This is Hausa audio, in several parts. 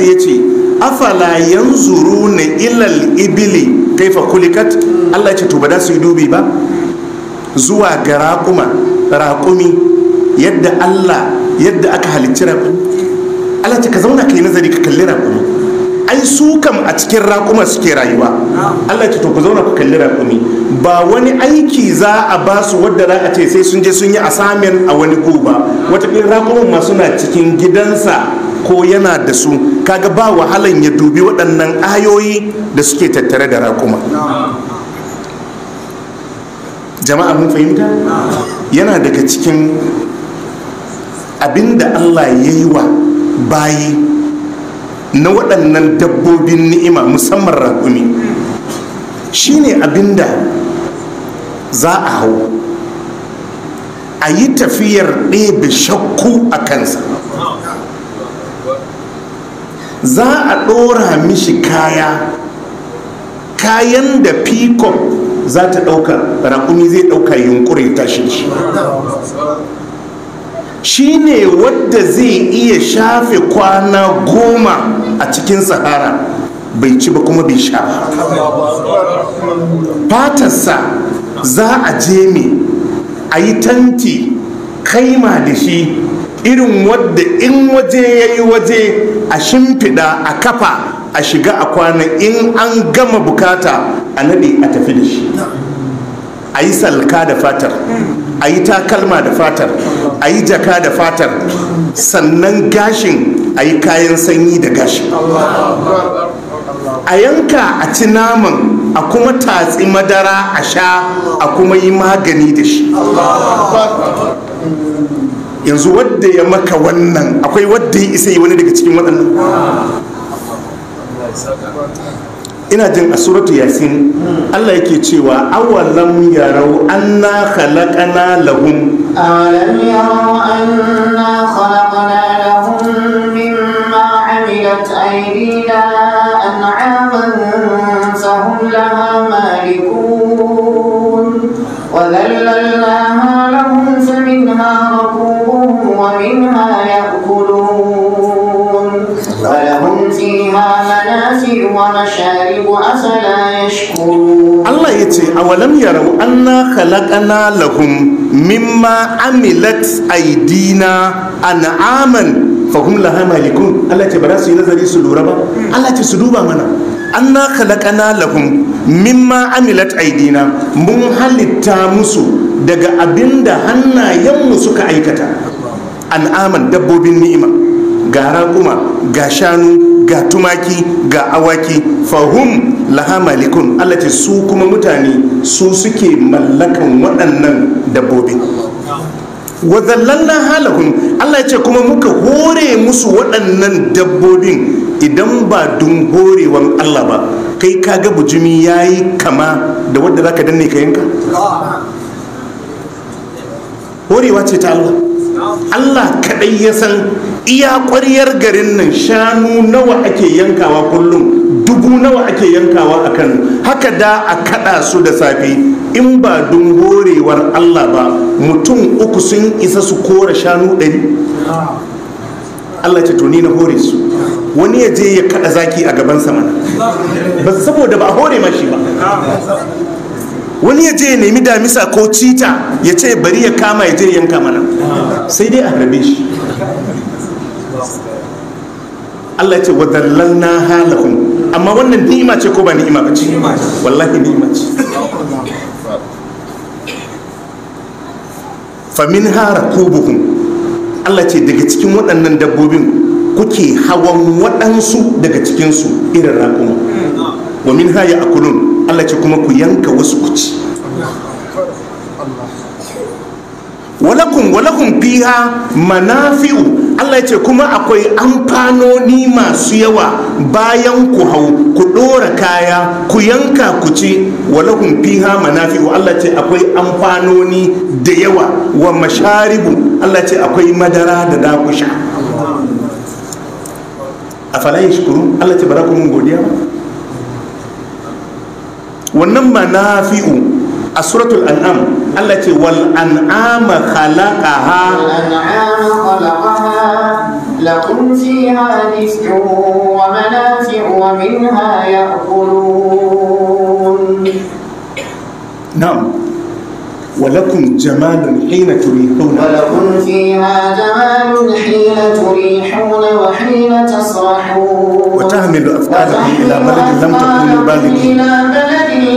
sai ya ce afala yanzuruna ilal ibili kaifa kulikat. Allah ya ce to ba za su yi dubi ba zuwa ga raƙumi yadda aka halicci raƙumi. Allah ce ka zauna ka yi nazari ka kalli raƙumi. Ai su kam a cikin raƙuma suke rayuwa. Allah ce to ku zauna ku kalli raƙumi. Ba wani aiki za a ba su wadda za a ce sai sun je sun yi assignment a wani guba. Wataƙila raƙumin ma suna cikin gidansa ko yana da su, kaga ba wahalan ya dubi waɗannan ayoyi da suke tattare da raƙuma. Jama'a mun fahimta? Yana daga cikin abinda Allah ya yi wa bayi na waɗannan dabbobin ni'ima musamman raƙumi shine abinda za a hau a yi tafiyar ɗebe shakku a kansa. Za a ɗora mishi kayan da peacock za ta ɗauka, raƙumi zai ɗauka yunƙuri tashi shi ne wadda zai iya shafe kwana 10 a cikin sahara bai ci ba kuma bai sha ba. fatarsa za a jeme a yi tanti kaima da shi irin wadda in waje ya yi waje a shimfiɗa a kafa a shiga a kwana, in an gama bukata a naɗe a tafi da shi. A yi salka da fatar, a yi takalma da fatar, a yi jaka da fatar, sannan gashin a yi kayan sanyi da gashin. A yanka a ci naman a kuma tatsi madara a sha a kuma yi magani da shi. Yanzu wadda ya maka wannan akwai wadda ya isa yi wani daga cikin waɗannan. Ina jin a suratu yasin Allah yake cewa awalam yarau anna khalaqana lahum mimma amilat aydina an'aman fahum laha malikun wa dhallalnaha lahum faminha rakubuhum wa minha ya'kulun wa lahum fiha manafi'u wa masharibu afala yashkurun. Allah yace awalam yarau anna khalaqana lahum mimma amilat aydina an'aman fahum laha malikun. Allah ce ba za su yi nazari su lura ba. Allah ce su duba mana. Anna khalaqana lahum mimma amilat aydina, mun halitta musu daga abinda hannayenmu suka aikata. An'aman dabbobin ni'ima, ga raƙuma, ga shanu, ga tumaki, ga awaki, fahum laha malikun. Allah ce su kuma mutane su suke mallakan waɗannan dabbobi. Wa zallalna halahum, Allah ce kuma muka hore musu waɗannan dabbobin. Idan ba dun horewan Allah ba, kai kaga bujumi yayi kama da wadda zaka danne ka yanka. Horewa ce ta Allah. Allah kaɗai ya san iya ƙwaryar garin nan shanu nawa ake yankawa kullum, 1000 nawa ake yankawa a Kano. Haka da a kaɗa su da safe, in ba don horewar Allah ba mutum 3 sun isa su kora shanu 100. Allah ce to ni na hore su. Wani ya je ya kaɗa zaki a gaban sama ba saboda ba a hore mashi ba. Wani ya je ya nemi damisa ko cita ya ce bari ya kama ya je yanka mana, sai dai a harbe shi. Allah ya ce wa dallalna halahum, amma wannan ni'ima ce ko ba ni'ima ba ce? Wallahi ni'ima ce. faminha rakubuhum, Allah ce daga cikin waɗannan dabbobin kuke hawan waɗansu daga cikinsu irin raƙuma. Wa minha ya'kulun, Allah ce kuma ku yanka wasu kuci. Walakun fiha manafi'u, Allah ce kuma akwai amfanoni masu yawa bayan ku hau ku ɗora kaya ku yanka ku ci. Walakun fiha manafi'u, Allah ce akwai amfanoni da yawa. Wa masharibu, Allah ce akwai madara da dakusha. Afala yashkurun, Allah ce bara ku mun godiya ba. Wannan manafi'u a suratul an'am Allah ce wal an'ama khalaqaha لكم فيها دفء ومنافع ومنها يأكلون. نعم. ولكم جمال حين تريحون. ولكم فيها جمال حين تريحون وحين تسرحون. وتحمل أثقالكم إلى بلد لم تكونوا بالغيه.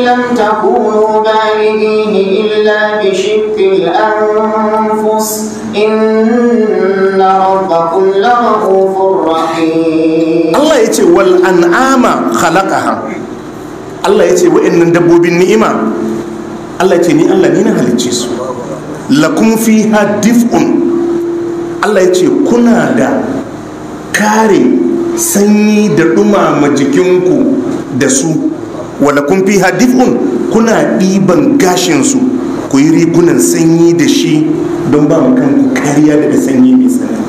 لم تكونوا بالغيه إلا بشق الأنفس إن ربكم لرؤوف رحيم. الله يتي والأنعام خلقها. الله يتي وإن دبوا بالنعمة. Allah ce ni Allah ni na halicce su lakum fiha dif'un. Allah ya ce kuna da kare sanyi da dumama jikinku da su. Wa lakum fiha dif'un, kuna ɗiban gashin su ku yi rigunan sanyi da shi don ba mu kanku kariya daga sanyi mai tsanani.